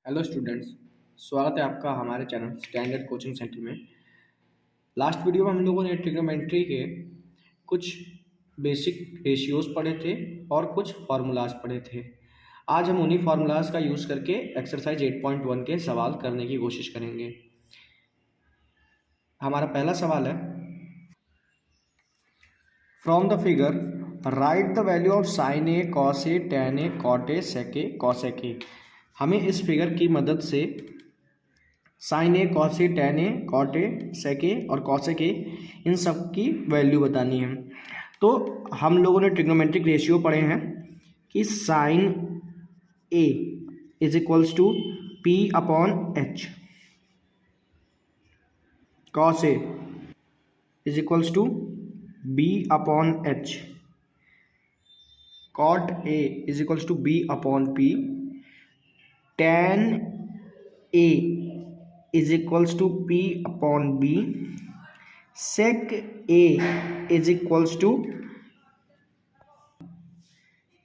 Hello students, स्वागत है आपका हमारे चैनल स्टैंडर्ड कोचिंग सेंटर में। लास्ट वीडियो में हम लोगों ने ट्रिग्नोमेट्री के कुछ बेसिक रेशियोज पढ़े थे और कुछ फार्मूलाज पढ़े थे। आज हम उन्हीं फार्मूलाज का यूज़ करके एक्सरसाइज 8.1 के सवाल करने की कोशिश करेंगे। हमारा पहला सवाल है, from the figure write the value of sine A, cos A, tan A, cot A, sec A, cosec A. हमें इस फिगर की मदद से sine A, cos A, tan A, cot A, sec A और कॉसेक ए इन सब की वैल्यू बतानी है। तो हम लोगों ने ट्रिग्नोमेट्रिक रेशियो पढ़े हैं कि sine a is equals to p upon h, cos a is equals to b upon h, cot a is equals to b upon p, tan a is equals to p upon b, sec a is equals to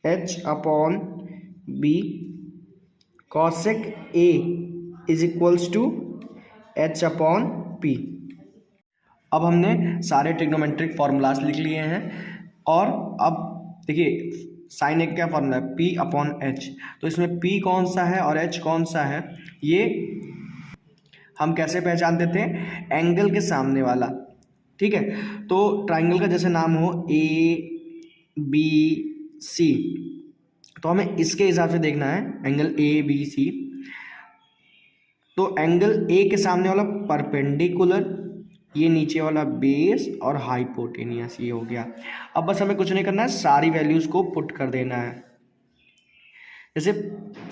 h upon b, cosec a is equals to h upon p। अब हमने सारे trigonometric formulas लिख लिए हैं और अब देखिए sign ए क्या फार्मूला है, p अपॉन एच। तो इसमें p कौन सा है और h कौन सा है, ये हम कैसे पहचान देते हैं, एंगल के सामने वाला। ठीक है, तो ट्राइंगल का जैसे नाम हो ए बी सी, तो हमें इसके हिसाब से देखना है एंगल ए बी सी। तो एंगल ए के सामने वाला परपेंडिकुलर, ये नीचे वाला बेस और हाइपोटेनियस, ये हो गया। अब बस हमें कुछ नहीं करना है, सारी वैल्यूज को पुट कर देना है। जैसे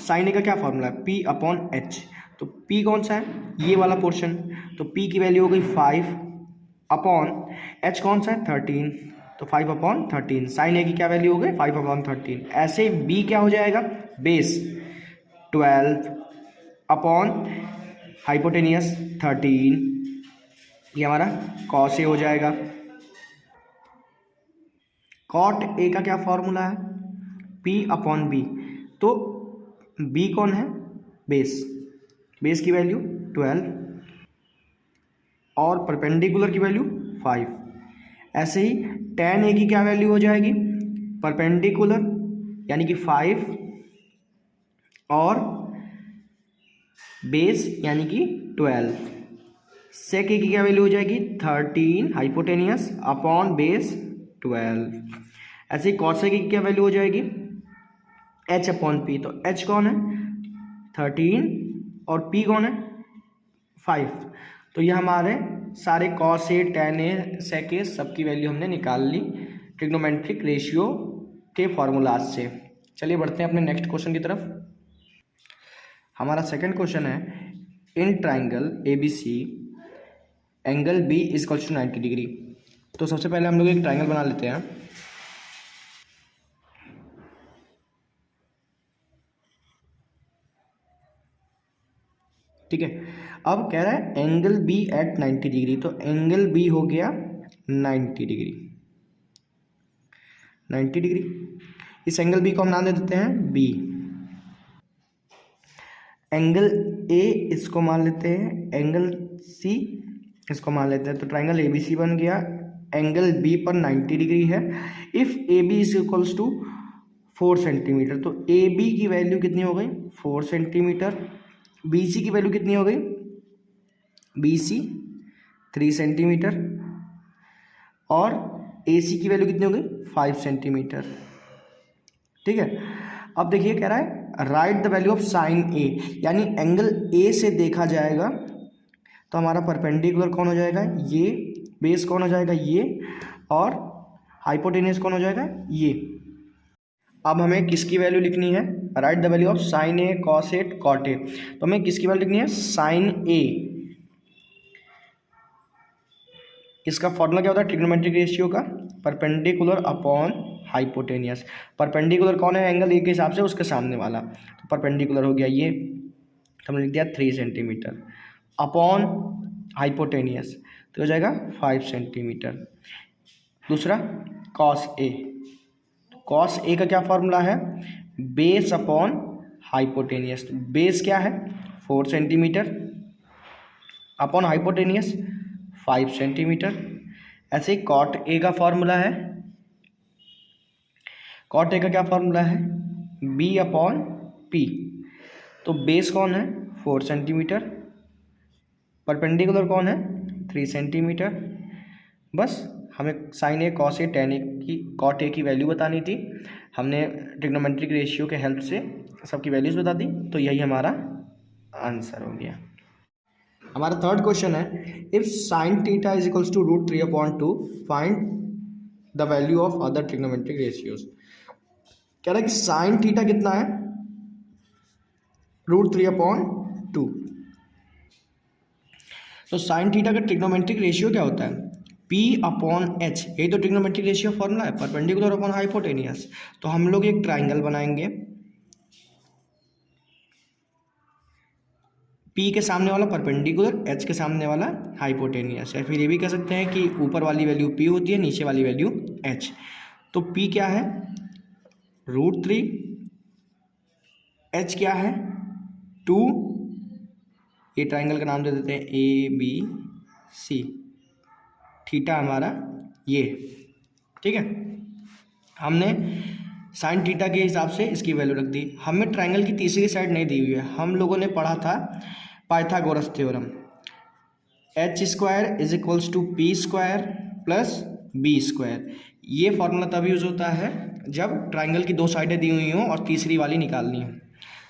साइन ए का क्या फॉर्मूला है, पी अपॉन एच। तो पी कौन सा है, ये वाला पोर्शन, तो पी की वैल्यू हो गई 5 अपॉन एच कौन सा है 13, तो 5 अपॉन 13। साइन ए की क्या वैल्यू हो गई 5 अपॉन 13। ऐसे बी क्या हो जाएगा, बेस 12 अपॉन हाइपोटेनियस 13, ये हमारा कॉस ए हो जाएगा। कॉट ए का क्या फॉर्मूला है, पी अपॉन बी। तो बी कौन है, बेस, बेस की वैल्यू 12 और परपेंडिकुलर की वैल्यू 5। ऐसे ही टेन ए की क्या वैल्यू हो जाएगी, परपेंडिकुलर यानी कि 5 और बेस यानी कि 12। सेक ए की क्या वैल्यू हो जाएगी 13 हाइपोटेनियस अपॉन बेस 12। ऐसे ही कॉसेक की क्या वैल्यू हो जाएगी एच अपॉन पी। तो एच कौन है 13 और पी कौन है 5। तो ये हमारे सारे cos A, tan A, sec ए सबकी वैल्यू हमने निकाल ली ट्रिग्नोमेट्रिक रेशियो के फॉर्मूलाज से। चलिए बढ़ते हैं अपने नेक्स्ट क्वेश्चन की तरफ। हमारा सेकंड क्वेश्चन है, in triangle A B C angle B is equal to 90 degree. तो सबसे पहले हम लोग एक ट्राइंगल बना लेते हैं। ठीक है, अब कह रहा है एंगल बी एट 90 डिग्री। तो एंगल बी हो गया 90 डिग्री, 90 डिग्री। इस एंगल बी को हम नाम दे देते हैं बी। एंगल ए इसको मान लेते हैं, एंगल सी इसको मान लेते हैं। तो ट्राइंगल ए बी सी बन गया, एंगल बी पर 90 डिग्री है। If A B is equals to 4 centimetre, तो ए बी की वैल्यू कितनी हो गई 4 सेंटीमीटर, बी सी की वैल्यू कितनी हो गई, बी सी 3 सेंटीमीटर और ए सी की वैल्यू कितनी हो गई 5 सेंटीमीटर। ठीक है, अब देखिए कह रहा है write the value of sine A, यानी एंगल ए से देखा जाएगा तो हमारा परपेंडिकुलर कौन हो जाएगा, ये, बेस कौन हो जाएगा ये, और हाइपोटेनियस कौन हो जाएगा ये। अब हमें किसकी वैल्यू लिखनी है, write the value of sine A, cos a, cot a. तो हमें किसकी वैल्यू लिखनी है, साइन ए। इसका फॉर्मूला क्या होता है ट्रिग्नोमेट्रिक रेशियो का, परपेंडिकुलर अपॉन हाइपोटेनियस। परपेंडिकुलर कौन है एंगल ए के हिसाब से, उसके सामने वाला। तो परपेंडिकुलर हो गया ये, हमने लिख दिया 3 सेंटीमीटर अपॉन हाइपोटेनियस, तो हो जाएगा 5 सेंटीमीटर। दूसरा कॉस ए, कॉस ए का क्या फॉर्मूला है, बेस अपॉन हाइपोटेनियस। तो बेस क्या है 4 सेंटीमीटर अपॉन हाइपोटेनियस 5 सेंटीमीटर। ऐसे कॉट ए का फॉर्मूला है, कॉट ए का क्या फॉर्मूला है बी अपॉन पी। तो बेस कौन है 4 सेंटीमीटर, परपेंडिकुलर कौन है 3 सेंटीमीटर। बस हमें sign A cos A tan ए की कॉट ए की वैल्यू बतानी थी, हमने ट्रिग्नोमेट्रिक रेशियो के हेल्प से सबकी वैल्यूज बता दी। तो यही हमारा आंसर हो गया। हमारा थर्ड क्वेश्चन है if sine theta is equals to √3/2 find the value of other trigonometric ratios. कह रहा है कि साइन थीटा कितना है √3/2। तो साइन थीटा का ट्रिग्नोमेट्रिक रेशियो क्या होता है P/H। यही तो ट्रिग्नोमेट्रिक रेशियो फॉर्मूला है, परपेंडिकुलर अपॉन हाइपोटेनियस। तो हम लोग एक ट्राइंगल बनाएंगे, P के सामने वाला परपेंडिकुलर, H के सामने वाला हाइपोटेनियस। या फिर ये भी कह सकते हैं कि ऊपर वाली वैल्यू P होती है, नीचे वाली वैल्यू H। तो P क्या है √3, H क्या है 2, ये ट्राइंगल का नाम दे देते हैं ABC, थीटा हमारा ये, ठीक है। हमने साइन थीटा के हिसाब से इसकी वैल्यू रख दी। हमें ट्राइंगल की तीसरी साइड नहीं दी हुई है, हम लोगों ने पढ़ा था Pythagoras theorem H² = P² + B²। ये फॉर्मूला तब यूज़ होता है जब ट्राइंगल की दो साइडें दी हुई हों और तीसरी वाली निकालनी हो।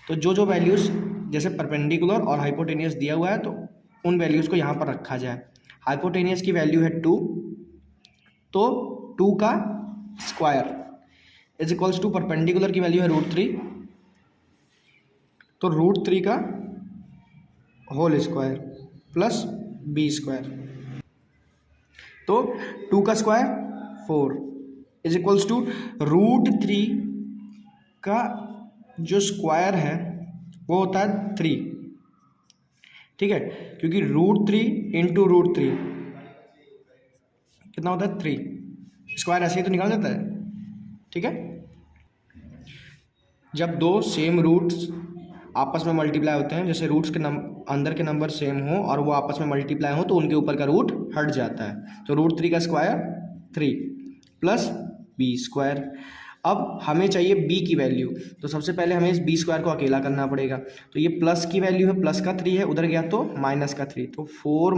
तो जो वैल्यूज़ जैसे परपेंडिकुलर और हाइपोटेनियस दिया हुआ है तो उन वैल्यूज़ को यहाँ पर रखा जाए। हाइपोटेनियस की वैल्यू है 2, तो 2 का स्क्वायर = परपेंडिकुलर की वैल्यू है √3, तो √3 का होल स्क्वायर प्लस B²। तो 2 का स्क्वायर 4 = √3 का जो स्क्वायर है वो होता है 3, ठीक है, क्योंकि √3 × √3 कितना होता है 3, स्क्वायर ऐसे ही तो निकाल देता है, ठीक है। जब दो सेम रूट्स आपस में मल्टीप्लाई होते हैं, जैसे रूट्स के अंदर के नंबर सेम हो और वो आपस में मल्टीप्लाई हो तो उनके ऊपर का रूट हट जाता है। तो √3 का स्क्वायर 3 प्लस B²। अब हमें चाहिए b की वैल्यू, तो सबसे पहले हमें इस B² को अकेला करना पड़ेगा। तो ये प्लस की वैल्यू है, प्लस का 3 है, उधर गया तो माइनस का 3, तो 4 -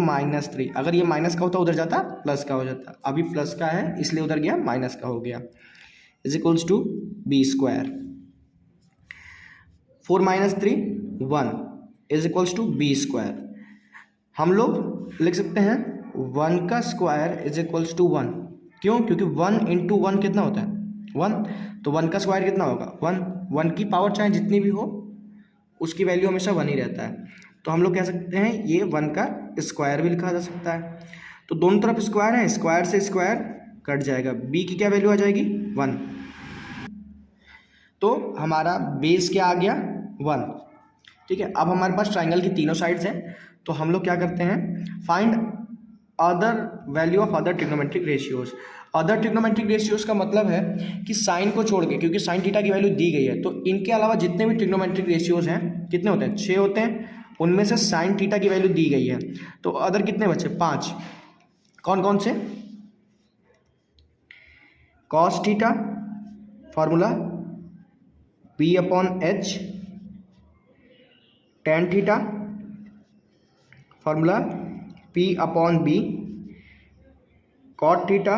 3। अगर ये माइनस का होता उधर जाता प्लस का हो जाता, अभी प्लस का है इसलिए उधर गया माइनस का हो गया, = B²। 4 - 3 1 = B²। हम लोग लिख सकते हैं 1 का स्क्वायर = 1, क्यों, क्योंकि 1 × 1 कितना होता है 1, तो 1 का स्क्वायर कितना होगा 1 की पावर चाहे जितनी भी हो उसकी वैल्यू हमेशा 1 ही रहता है। तो हम लोग कह सकते हैं ये 1 का स्क्वायर भी लिखा जा सकता है। तो दोनों तरफ स्क्वायर है, स्क्वायर से स्क्वायर कट जाएगा, b की क्या वैल्यू आ जाएगी 1। तो हमारा बेस क्या आ गया 1, ठीक है। अब हमारे पास ट्राइंगल की तीनों साइड्स हैं, तो हम लोग क्या करते हैं find other value of other trigonometric ratios. Other trigonometric ratios का मतलब है कि साइन को छोड़ के, क्योंकि साइन थीटा की वैल्यू दी गई है, तो इनके अलावा जितने भी ट्रिग्नोमेट्रिक रेशियोज हैं कितने होते हैं 6 होते हैं, उनमें से साइन थीटा की वैल्यू दी गई है, तो अदर कितने बचे 5। कौन कौन से cos theta formula P/H, tan theta formula P/B, cot theta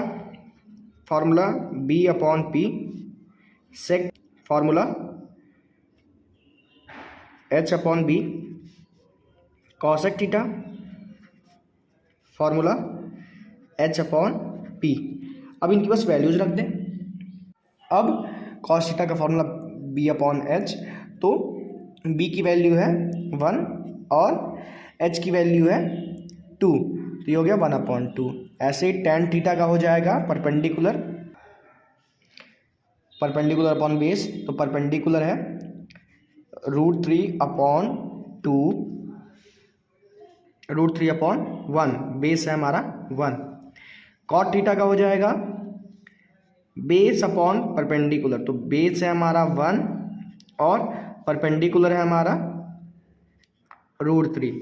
formula B/P, sec formula H/B, cosec theta formula H/P। अब इनकी बस वैल्यूज रख दें। अब कॉस थीटा का फॉर्मूला B/H, तो B की वैल्यू है 1 और H की वैल्यू है 2, तो ये हो गया 1/2। ऐसे ही टेन थीटा का हो जाएगा परपेंडिकुलर अपॉन बेस, तो परपेंडिकुलर है √3/1, बेस है हमारा 1। कॉट थीटा का हो जाएगा बेस अपॉन परपेंडिकुलर, तो बेस है हमारा 1 और परपेंडिकुलर है हमारा √3।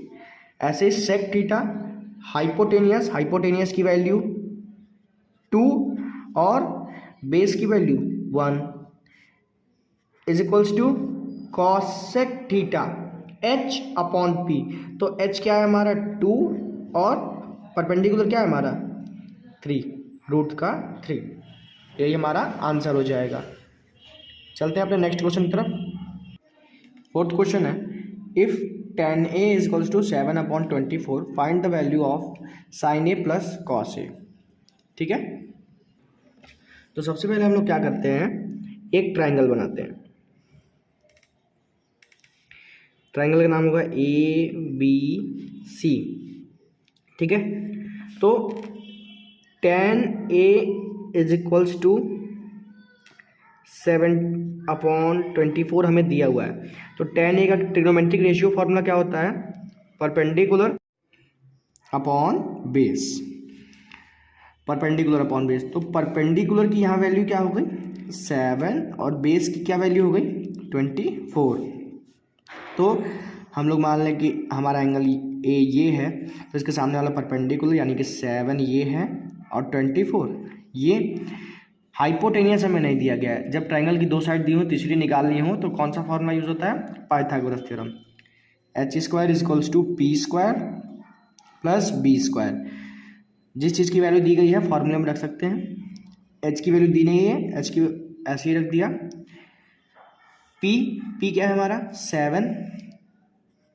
ऐसे सेक थीटा हाइपोटेनियस की वैल्यू 2 और बेस की value 1 is equals to cosec theta h/p। तो h क्या है हमारा 2 और परपेंडिकुलर क्या है हमारा 3, √3। यही हमारा आंसर हो जाएगा। चलते हैं अपने नेक्स्ट क्वेश्चन की तरफ। फोर्थ क्वेश्चन है, if tan a is equals to 7/24 find the value of sin a plus cos a। ठीक है, तो सबसे पहले हम लोग क्या करते हैं, एक ट्राइंगल बनाते हैं। ट्राइंगल का नाम होगा ABC। ठीक है, तो tan a is equals to 7/24 हमें दिया हुआ है। तो tan a का ट्रिग्नोमेट्रिक रेशियो फॉर्मूला क्या होता है, perpendicular upon base. Perpendicular upon base, तो परपेंडिकुलर की यहाँ वैल्यू क्या हो गई 7 और बेस की क्या वैल्यू हो गई 24। तो हम लोग मान लें कि हमारा एंगल ए ये है, तो इसके सामने वाला परपेंडिकुलर यानी कि 7 ये है और 24 ये। हाइपोटेनियस हमें नहीं दिया गया है। जब ट्राइंगल की दो साइड दी हो, तीसरी निकालनी हो, तो कौन सा फॉर्मूला यूज होता है, Pythagoras theorem. h² is equals to p² plus b²। जिस चीज़ की वैल्यू दी गई है फॉर्मूले में रख सकते हैं। h की वैल्यू दी नहीं है, h की ऐसे ही रख दिया। p क्या है हमारा 7,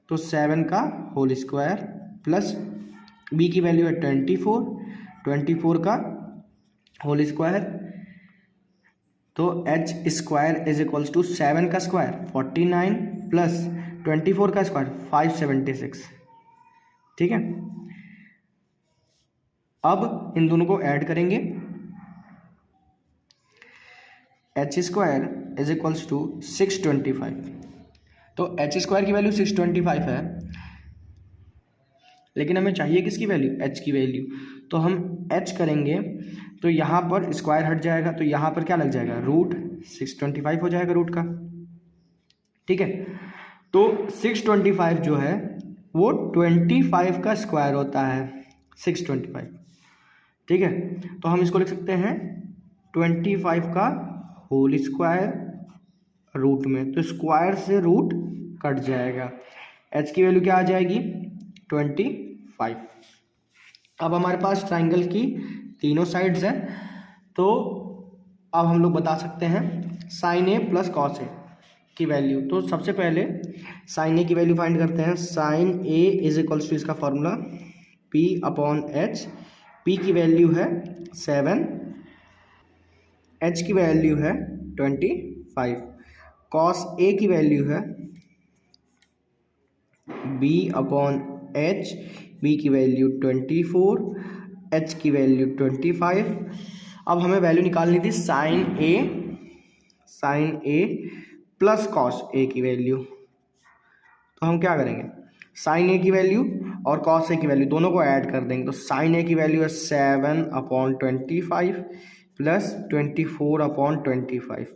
तो 7 का होल स्क्वायर प्लस b की वैल्यू है 24 का होल स्क्वायर। तो h² इज इक्वल्स टू 7 का स्क्वायर 49 प्लस 24 का स्क्वायर 576। ठीक है, अब इन दोनों को ऐड करेंगे। h² is equals to 625। तो h² की वैल्यू 625 है, लेकिन हमें चाहिए किसकी वैल्यू, h की वैल्यू। तो हम h करेंगे तो यहाँ पर स्क्वायर हट जाएगा, तो यहाँ पर क्या लग जाएगा √625 हो जाएगा रूट का। ठीक है, तो 625 जो है वो 25 का स्क्वायर होता है 625। ठीक है, तो हम इसको लिख सकते हैं 25 का होल स्क्वायर रूट में, तो स्क्वायर से रूट कट जाएगा। h की वैल्यू क्या आ जाएगी 25। अब हमारे पास ट्राइंगल की तीनों साइड्स हैं, तो अब हम लोग बता सकते हैं sin a plus cos a की वैल्यू। तो सबसे पहले sin a की वैल्यू फाइंड करते हैं। sin a is equals to इसका फॉर्मूला p/h। p की वैल्यू है 7, h की वैल्यू है 25, cos a की वैल्यू है b/h। b की वैल्यू 24, h की वैल्यू 25। अब हमें वैल्यू निकालनी थी sin a plus cos a की वैल्यू। तो हम क्या करेंगे, sin a की वैल्यू और cos a की वैल्यू दोनों को ऐड कर देंगे। तो sin a की वैल्यू है 7/25 प्लस 24/25।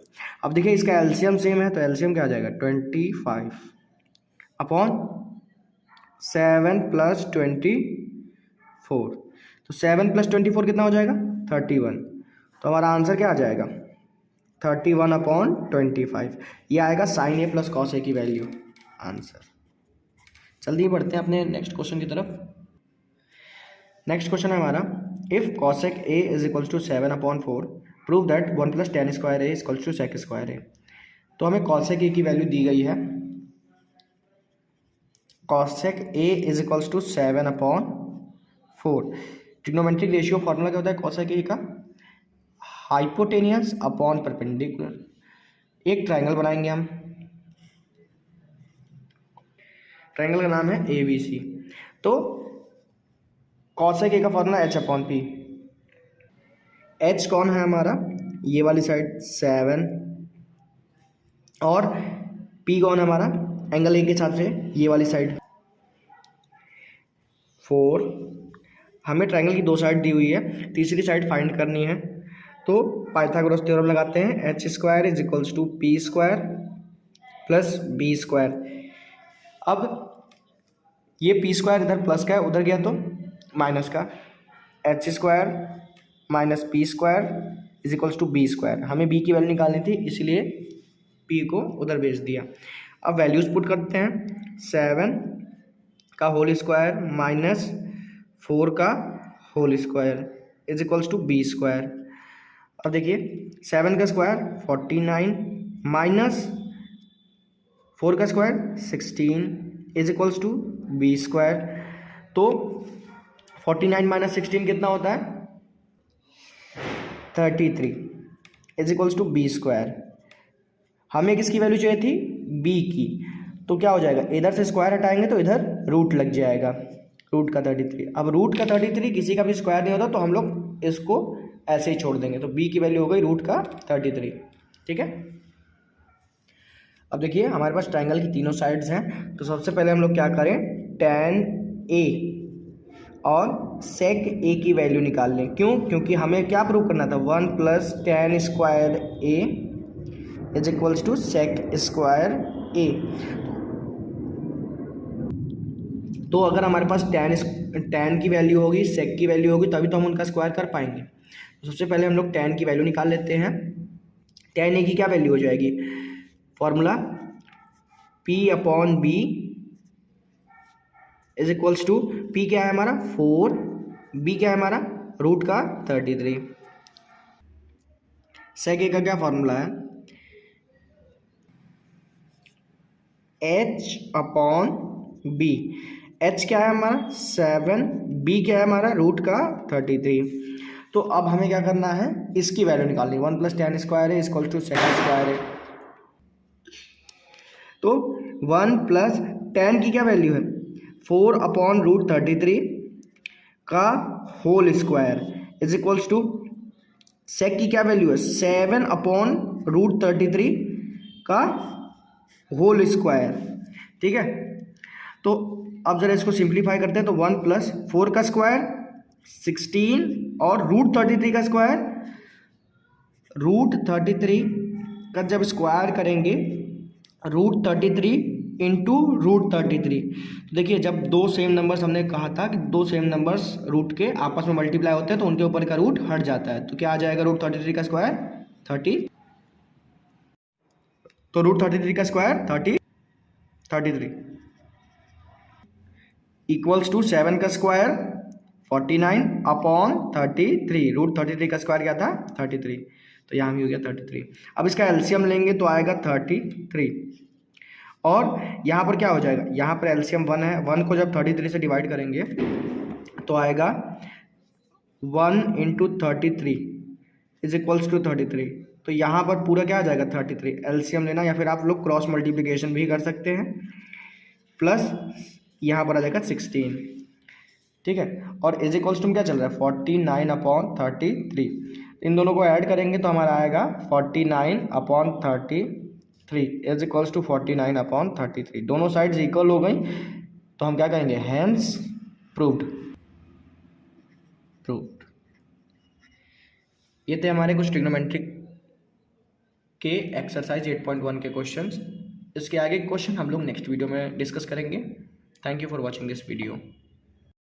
अब देखिए इसका एलसीएम सेम है, तो एलसीएम क्या आ जाएगा 25/7 प्लस 24। तो 7 प्लस 24 कितना हो जाएगा 31। तो हमारा आंसर क्या आ जाएगा 31/25। ये आएगा sin a plus cos a की वैल्यू आंसर। जल्दी बढ़ते हैं अपने नेक्स्ट क्वेश्चन की तरफ। नेक्स्ट क्वेश्चन है हमारा, if cosec a is equals to 7/4 prove that 1 plus tan² a is equals to sec² a। तो हमें cosec a की वैल्यू दी गई है, cosec a is equals to 7/4। Trigonometric ratio formula क्या होता है cosec a का, हाइपोटेनियस अपॉन परपेंडिकुलर। एक ट्राइंगल बनाएंगे हम, ट्राइंगल का नाम है ABC। तो cosec a का फॉर्मूला h/p। h कौन है हमारा, ये वाली साइड 7, और p कौन है हमारा एंगल a के हिसाब से ये वाली साइड 4। हमें ट्राइंगल की दो साइड दी हुई है, तीसरी साइड फाइंड करनी है। तो पाइथागोरस थ्योरम लगाते हैं, h² is equals to p² plus b square. अब ये पी स्क्वायर इधर प्लस का है, उधर गया तो माइनस का, h square minus p square is equals to b square. हमें बी की वैल्यू निकालनी थी, इसलिए पी को उधर भेज दिया। अब वैल्यूज पुट करते हैं, 7 का होल स्क्वायर माइनस 4 का whole square is equals to b square. अब देखिए 7 का स्क्वायर 49 माइनस 4 का square 16 is equals to b square. तो 49 माइनस 16 कितना होता है, 33 is equals to b square. हमें किसकी वैल्यू चाहिए थी, बी की। तो क्या हो जाएगा, इधर से स्क्वायर हटाएंगे तो इधर रूट लग जाएगा, रूट का 33। अब रूट का 33 किसी का भी स्क्वायर नहीं होता, तो हम लोग इसको ऐसे ही छोड़ देंगे। तो बी की वैल्यू हो गई रूट का 33। ठीक है। अब देखिए हमारे पास ट्रायंगल की तीनों साइड्स हैं, तो सबसे पहले हम लोग क्या करें, tan ए और sec ए की वैल्यू निकाल लें। क्यों, क्योंकि हमें क्या प्रूव करना था, 1 plus tan square A is equals to sec square A. तो अगर हमारे पास tan की वैल्यू होगी, sec की वैल्यू होगी, तभी तो हम उनका स्क्वायर कर पाएंगे। तो सबसे पहले हम लोग tan की वैल्यू निकाल लेते हैं। tan ए की क्या वैल्यू हो जाएगी, formula P upon b is equals to, P क्या है हमारा 4, B क्या है हमारा रूट का 33। sec ए का क्या फॉर्मूला है, H अपॉन बी। H क्या है हमारा 7, B क्या है हमारा रूट का 33। तो अब हमें क्या करना है, इसकी वैल्यू निकालनी, 1 प्लस tan स्क्वायर है इक्वल टू sec स्क्वायर है। तो 1 प्लस tan की क्या वैल्यू है, 4 अपॉन रूट 33 का whole square is equals to sec की क्या वैल्यू है, 7 अपॉन रूट 33 का होल स्क्वायर। ठीक है। तो अब जरा इसको सिंप्लीफाई करते हैं, तो 1 प्लस 4 का स्क्वायर 16 और रूट 33 का स्क्वायर, रूट 33 का जब स्क्वायर करेंगे रूट 33 इंटू रूट 33। तो देखिए जब दो सेम नंबर्स, हमने कहा था कि दो सेम नंबर्स रूट के आपस में मल्टीप्लाई होते हैं तो उनके ऊपर का रूट हट जाता है। तो क्या आ जाएगा, रूट 33 का स्क्वायर 30, तो रूट 33 का स्क्वायर 33 इक्वल्स टू 7 का स्क्वायर 49 अपॉन 33, रूट 33 का स्क्वायर क्या था 33, तो यहाँ भी हो गया 33। अब इसका एलसीएम लेंगे तो आएगा 33, और यहाँ पर क्या हो जाएगा, यहाँ पर एलसीएम 1 है, 1 को जब 33 से डिवाइड करेंगे तो आएगा 1 इंटू 33 इज इक्वल्स टू 33। तो यहाँ पर पूरा क्या आ जाएगा 33, एलसीएम लेना, या फिर आप लोग क्रॉस मल्टीप्लिकेशन भी कर सकते हैं, प्लस यहाँ पर आ जाएगा 16। ठीक है। और इज इक्वल्स टू क्या चल रहा है 49 अपॉन 33, इन दोनों को ऐड करेंगे तो हमारा आएगा 49 upon 33 is equals to 49 upon 33। दोनों साइड्स इक्वल हो गई, तो हम क्या कहेंगे, हेंस प्रूव्ड। ये थे हमारे कुछ ट्रिग्नोमेट्रिक के एक्सरसाइज 8.1 के क्वेश्चंस। इसके आगे क्वेश्चन हम लोग नेक्स्ट वीडियो में डिस्कस करेंगे। Thank you for watching this video.